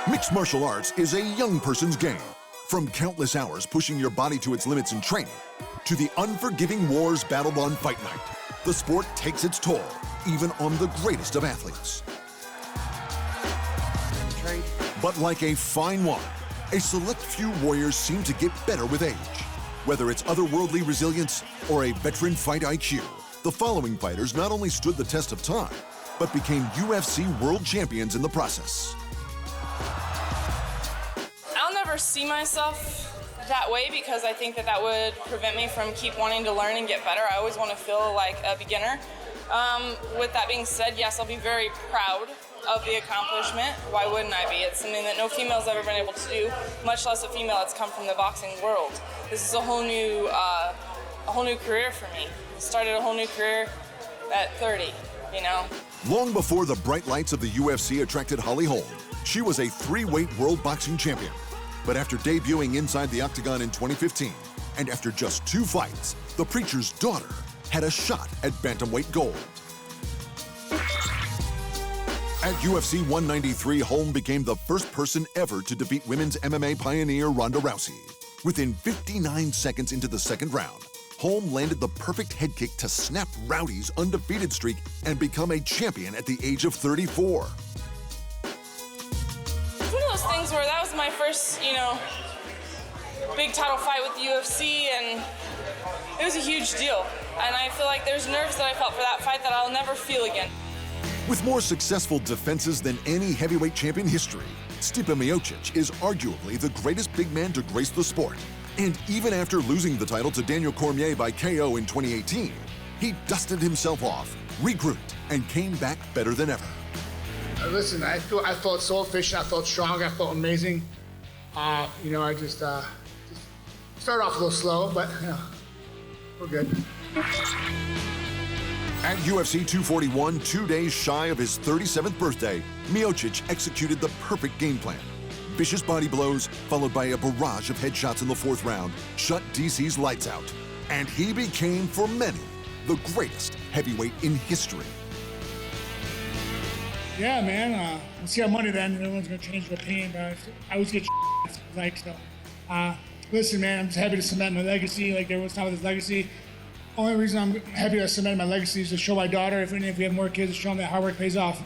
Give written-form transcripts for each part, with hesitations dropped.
Mixed martial arts is a young person's game. From countless hours pushing your body to its limits in training, to the unforgiving wars battled on fight night, the sport takes its toll, even on the greatest of athletes. But like a fine wine, a select few warriors seem to get better with age. Whether it's otherworldly resilience or a veteran fight IQ, the following fighters not only stood the test of time, but became UFC world champions in the process. I'll never see myself that way because I think that would prevent me from keep wanting to learn and get better. I always want to feel like a beginner. With that being said, yes, I'll be very proud of the accomplishment. Why wouldn't I be? It's something that no female's ever been able to do, much less a female that's come from the boxing world. This is a whole new career for me. I started a whole new career at 30, you know. Long before the bright lights of the UFC attracted Holly Holm, she was a 3-weight world boxing champion. But after debuting inside the octagon in 2015, and after just 2 fights, the preacher's daughter had a shot at bantamweight gold. At UFC 193, Holm became the first person ever to defeat women's MMA pioneer Ronda Rousey. Within 59 seconds into the second round, Holm landed the perfect head kick to snap Rowdy's undefeated streak and become a champion at the age of 34. It's one of those things where that was my first, big title fight with the UFC, and it was a huge deal. And I feel like there's nerves that I felt for that fight that I'll never feel again. With more successful defenses than any heavyweight champion in history, Stipe Miocic is arguably the greatest big man to grace the sport. And even after losing the title to Daniel Cormier by KO in 2018, he dusted himself off, regrouped, and came back better than ever. Listen, I felt so efficient, I felt strong, I felt amazing. I just started off a little slow, but we're good. At UFC 241, 2 days shy of his 37th birthday, Miocic executed the perfect game plan. Vicious body blows, followed by a barrage of headshots in the 4th round, shut DC's lights out. And he became, for many, the greatest heavyweight in history. Yeah, man. We'll see how money then. Everyone's going to change their opinion, but I always get like so. Listen, man, I'm just happy to cement my legacy. Like everyone's talking about this legacy. Only reason I'm happy to cement my legacy is to show my daughter, if we have more kids, to show them that hard work pays off.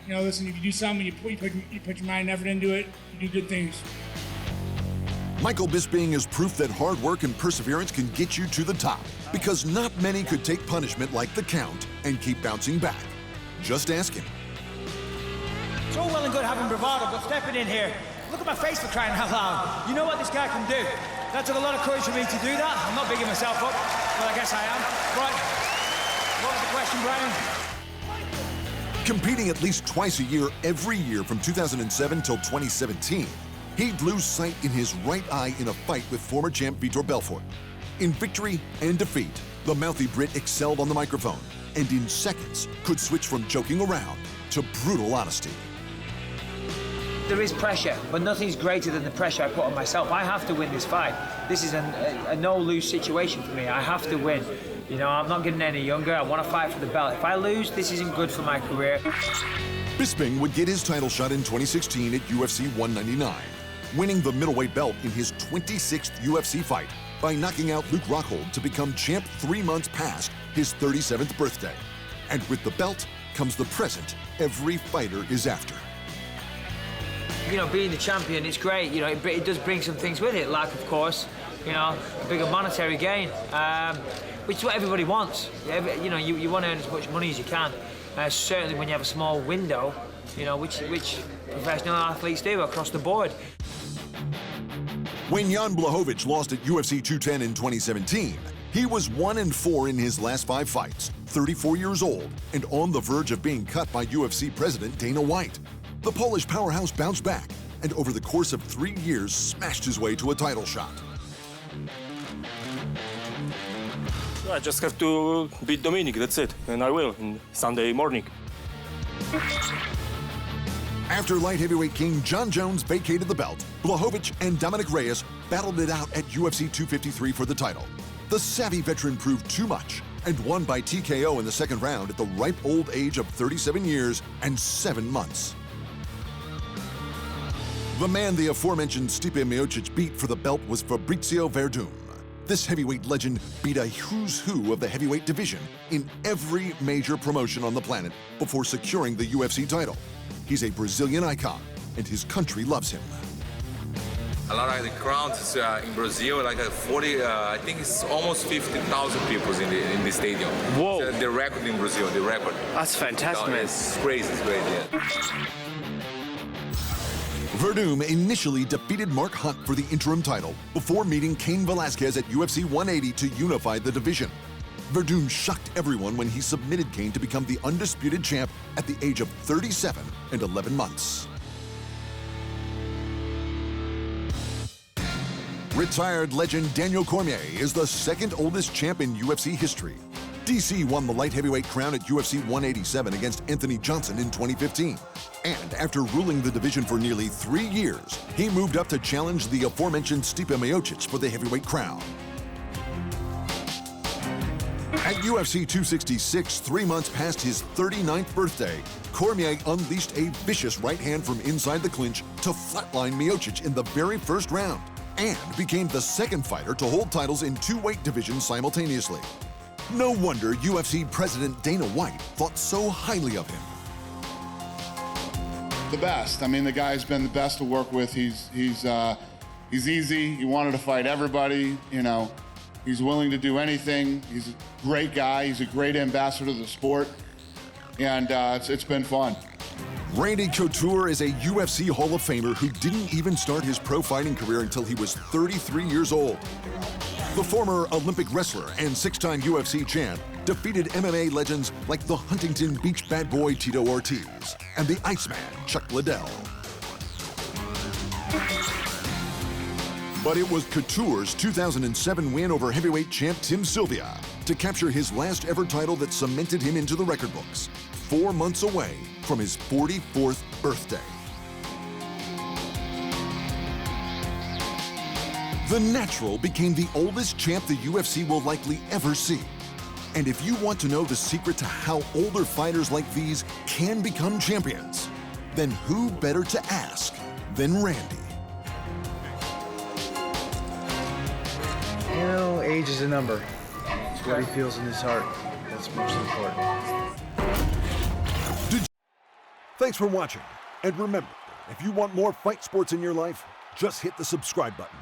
Listen, if you do something, you put your mind and effort into it, you do good things. Michael Bisping is proof that hard work and perseverance can get you to the top, because not many could take punishment like the Count and keep bouncing back. Just ask him. It's all well and good having bravado, but stepping in here, look at my face for crying out loud. You know what this guy can do. That took a lot of courage for me to do that. I'm not bigging myself up, but I guess I am. Right, what was the question, Brian? Competing at least twice a year every year from 2007 till 2017, he'd lose sight in his right eye in a fight with former champ Vitor Belfort. In victory and defeat, the mouthy Brit excelled on the microphone and in seconds could switch from joking around to brutal honesty. There is pressure, but nothing's greater than the pressure I put on myself. I have to win this fight. This is a no-lose situation for me. I have to win. I'm not getting any younger. I want to fight for the belt. If I lose, this isn't good for my career. Bisping would get his title shot in 2016 at UFC 199, winning the middleweight belt in his 26th UFC fight by knocking out Luke Rockhold to become champ 3 months past his 37th birthday. And with the belt comes the present every fighter is after. Being the champion, it's great. It does bring some things with it, like, of course, a bigger monetary gain, which is what everybody wants. You want to earn as much money as you can. Certainly when you have a small window, which professional athletes do across the board. When Jan Blachowicz lost at UFC 210 in 2017, he was 1-4 in his last 5 fights, 34 years old, and on the verge of being cut by UFC president Dana White. The Polish powerhouse bounced back, and over the course of 3 years, smashed his way to a title shot. I just have to beat Dominic, that's it, and I will, on Sunday morning. After light heavyweight king John Jones vacated the belt, Blachowicz and Dominic Reyes battled it out at UFC 253 for the title. The savvy veteran proved too much and won by TKO in the second round at the ripe old age of 37 years and 7 months. The man the aforementioned Stipe Miocic beat for the belt was Fabricio Werdum. This heavyweight legend beat a who's who of the heavyweight division in every major promotion on the planet before securing the UFC title. He's a Brazilian icon, and his country loves him. A lot of the crowds in Brazil, like 40, I think it's almost 50,000 people in the stadium. Whoa. It's, the record in Brazil, the record. That's fantastic, man. It's crazy, yeah. Werdum initially defeated Mark Hunt for the interim title before meeting Cain Velasquez at UFC 180 to unify the division. Werdum shocked everyone when he submitted Cain to become the undisputed champ at the age of 37 and 11 months. Retired legend Daniel Cormier is the second oldest champ in UFC history. DC won the light heavyweight crown at UFC 187 against Anthony Johnson in 2015. And after ruling the division for nearly 3 years, he moved up to challenge the aforementioned Stipe Miocic for the heavyweight crown. At UFC 266, 3 months past his 39th birthday, Cormier unleashed a vicious right hand from inside the clinch to flatline Miocic in the very first round, and became the second fighter to hold titles in 2 weight divisions simultaneously. No wonder UFC President Dana White thought so highly of him. The best. I mean, the guy's been the best to work with. He's easy. He wanted to fight everybody. You know, he's willing to do anything. He's a great guy. He's a great ambassador to the sport, and it's been fun. Randy Couture is a UFC Hall of Famer who didn't even start his pro fighting career until he was 33 years old. The former Olympic wrestler and 6-time UFC champ defeated MMA legends like the Huntington Beach bad boy Tito Ortiz and the Iceman Chuck Liddell. But it was Couture's 2007 win over heavyweight champ Tim Sylvia to capture his last ever title that cemented him into the record books, 4 months away from his 44th birthday. The Natural became the oldest champ the UFC will likely ever see. And if you want to know the secret to how older fighters like these can become champions, then who better to ask than Randy? You know, age is a number. It's what he feels in his heart that's most important. Thanks for watching. And remember, if you want more fight sports in your life, just hit the subscribe button.